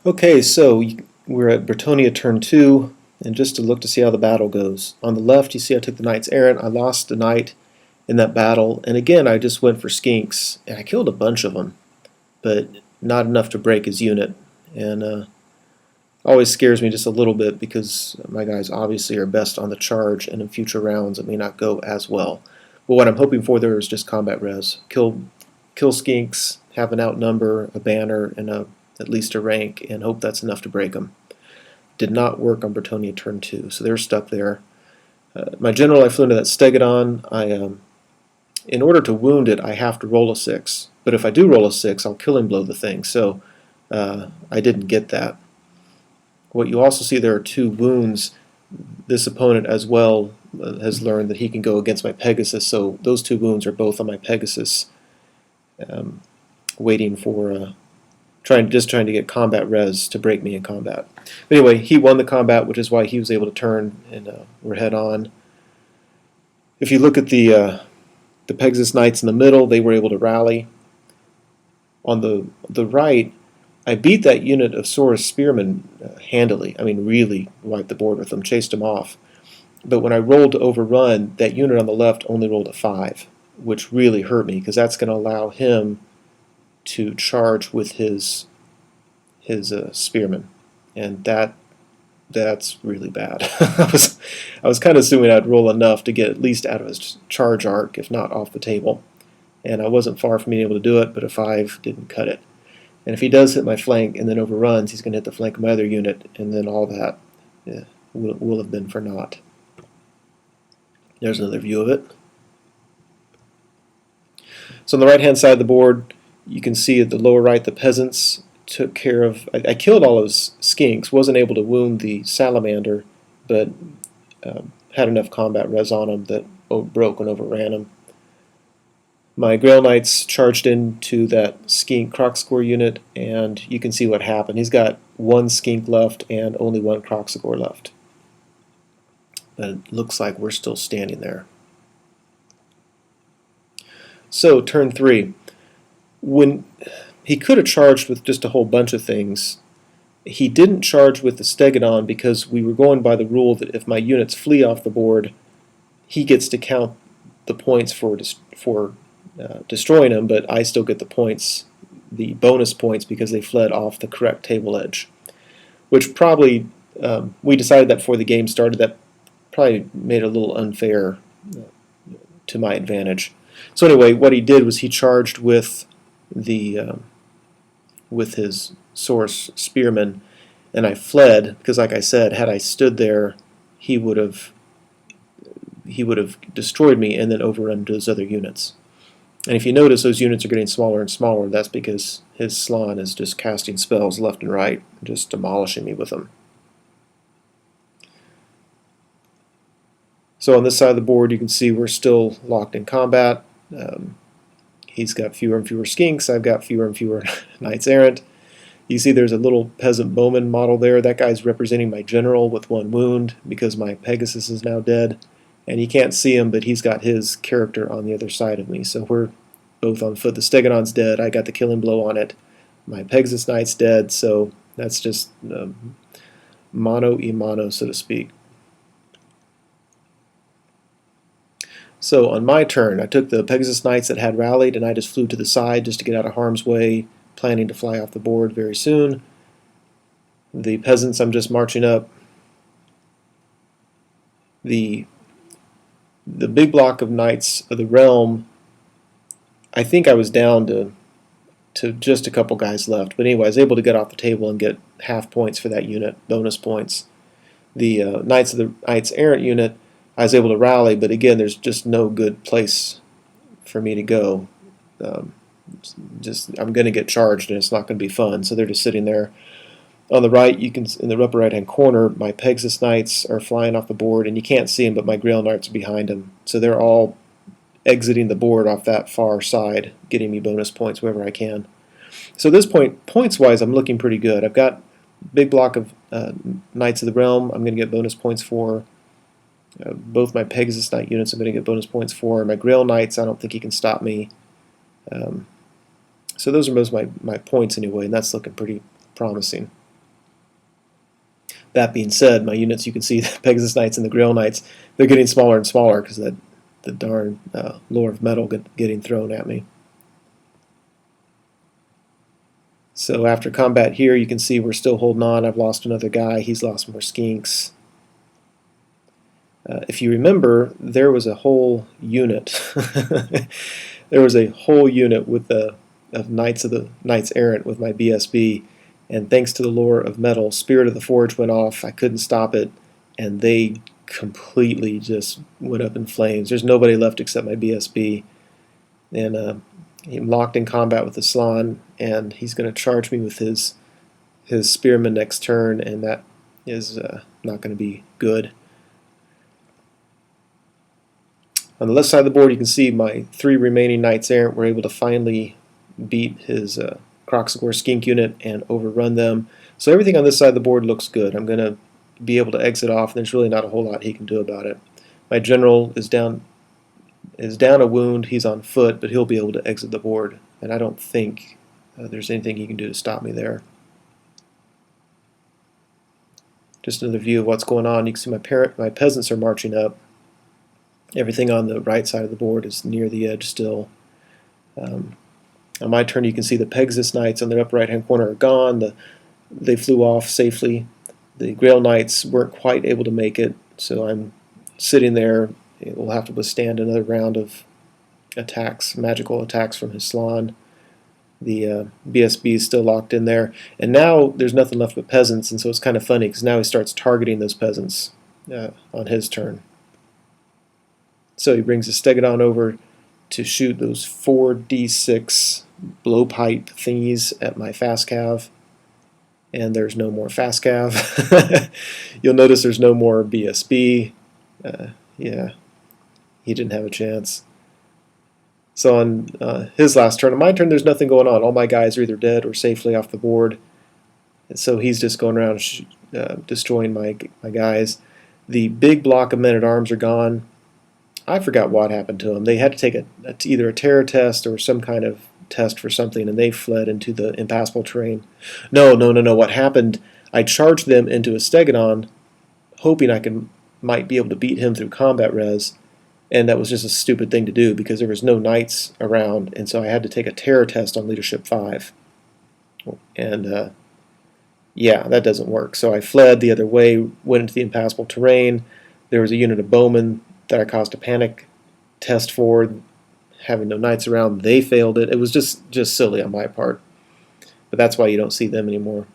Okay, so we're at Bretonnia turn 2, and just to look to see how the battle goes. On the left, you see I took the Knights Errant. I lost the Knight in that battle, and again, I just went for Skinks, and I killed a bunch of them, but not enough to break his unit. And always scares me just a little bit because my guys obviously are best on the charge, and in future rounds it may not go as well. But what I'm hoping for there is just combat res. Kill Skinks, have an outnumber, a banner, and at least a rank, and hope that's enough to break them. Did not work on Bretonnia turn 2, so they're stuck there. My general, I flew into that Stegodon. In order to wound it, I have to roll a 6. But if I do roll a 6, I'll killing blow the thing, so I didn't get that. What you also see, there are 2 wounds. This opponent as well has learned that he can go against my Pegasus, so those 2 wounds are both on my Pegasus, waiting for trying to get combat res to break me in combat. But anyway, he won the combat, which is why he was able to turn, and we're head on. If you look at the Pegasus Knights in the middle, they were able to rally. On the right, I beat that unit of Saurus Spearmen handily. I mean, really wiped the board with them, chased them off. But when I rolled to overrun, that unit on the left only rolled a 5, which really hurt me, because that's going to allow him to charge with his spearmen, and that's really bad. I was kind of assuming I'd roll enough to get at least out of his charge arc, if not off the table, and I wasn't far from being able to do it, but a 5 didn't cut it. And if he does hit my flank and then overruns, he's going to hit the flank of my other unit, and then all that will have been for naught. There's another view of it. So on the right-hand side of the board, you can see at the lower right, the peasants took care of. I killed all those Skinks, wasn't able to wound the Salamander, but had enough combat res on him that broke and overran him. My Grail Knights charged into that Skink Crocscore unit, and you can see what happened. He's got 1 Skink left and only 1 Crocscore left. But it looks like we're still standing there. So, turn 3. When he could have charged with just a whole bunch of things, he didn't charge with the Stegodon because we were going by the rule that if my units flee off the board, he gets to count the points for destroying them, but I still get the points, the bonus points, because they fled off the correct table edge. Which probably, we decided that before the game started, that probably made it a little unfair to my advantage. So anyway, what he did was he charged with with his Saurus Spearmen, and I fled because, like I said, had I stood there, he would have destroyed me and then overrun those other units. And if you notice, those units are getting smaller and smaller. That's because his Slann is just casting spells left and right, just demolishing me with them. So on this side of the board, you can see we're still locked in combat. He's got fewer and fewer Skinks. I've got fewer and fewer Knights Errant. You see there's a little peasant bowman model there. That guy's representing my general with 1 wound because my Pegasus is now dead. And you can't see him, but he's got his character on the other side of me. So we're both on foot. The Stegodon's dead. I got the killing blow on it. My Pegasus Knight's dead, so that's just mano a mano, so to speak. So on my turn, I took the Pegasus Knights that had rallied, and I just flew to the side just to get out of harm's way, planning to fly off the board very soon. The peasants, I'm just marching up. The big block of Knights of the Realm, I think I was down to just a couple guys left. But anyway, I was able to get off the table and get half points for that unit, bonus points. The Knights Errant unit, I was able to rally, but again, there's just no good place for me to go. I'm going to get charged, and it's not going to be fun. So they're just sitting there. On the right, you can, in the upper right-hand corner, my Pegasus Knights are flying off the board, and you can't see them, but my Grail Knights are behind them. So they're all exiting the board off that far side, getting me bonus points wherever I can. So at this point, points-wise, I'm looking pretty good. I've got a big block of Knights of the Realm I'm going to get bonus points for. Both my Pegasus Knight units I'm going to get bonus points for. My Grail Knights, I don't think he can stop me. So those are most of my points anyway, and that's looking pretty promising. That being said, my units, you can see the Pegasus Knights and the Grail Knights, they're getting smaller and smaller because of the darn lore of metal getting thrown at me. So after combat here, you can see we're still holding on. I've lost another guy. He's lost more skinks. If you remember, there was a whole unit. There was a whole unit with of Knights Errant with my BSB, and thanks to the lore of metal, Spirit of the Forge went off. I couldn't stop it, and they completely just went up in flames. There's nobody left except my BSB, and I'm locked in combat with the Slann, and he's going to charge me with his Spearman next turn, and that is not going to be good. On the left side of the board, you can see my 3 remaining Knights Errant were able to finally beat his Kroxigor Skink unit and overrun them. So everything on this side of the board looks good. I'm going to be able to exit off, and there's really not a whole lot he can do about it. My general is down a wound. He's on foot, but he'll be able to exit the board, and I don't think there's anything he can do to stop me there. Just another view of what's going on. You can see my peasants are marching up. Everything on the right side of the board is near the edge still. On my turn, you can see the Pegasus Knights on the upper right-hand corner are gone. They flew off safely. The Grail Knights weren't quite able to make it, so I'm sitting there. We'll have to withstand another round of attacks, magical attacks from his Slann. The BSB is still locked in there. And now there's nothing left but peasants, and so it's kind of funny because now he starts targeting those peasants on his turn. So he brings his Stegodon over to shoot those 4d6 blowpipe thingies at my fast cav. And there's no more fast cav. You'll notice there's no more BSB. Yeah, he didn't have a chance. So on his last turn, on my turn, there's nothing going on. All my guys are either dead or safely off the board. And so he's just going around destroying my guys. The big block of men-at-arms are gone. I forgot what happened to them. They had to take either a terror test or some kind of test for something, and they fled into the impassable terrain. No. What happened, I charged them into a Stegodon, hoping I might be able to beat him through combat res, and that was just a stupid thing to do because there was no knights around, and so I had to take a terror test on Leadership 5. And yeah, that doesn't work. So I fled the other way, went into the impassable terrain. There was a unit of bowmen that I caused a panic test for, having no knights around. They failed it. It was just silly on my part. But that's why you don't see them anymore.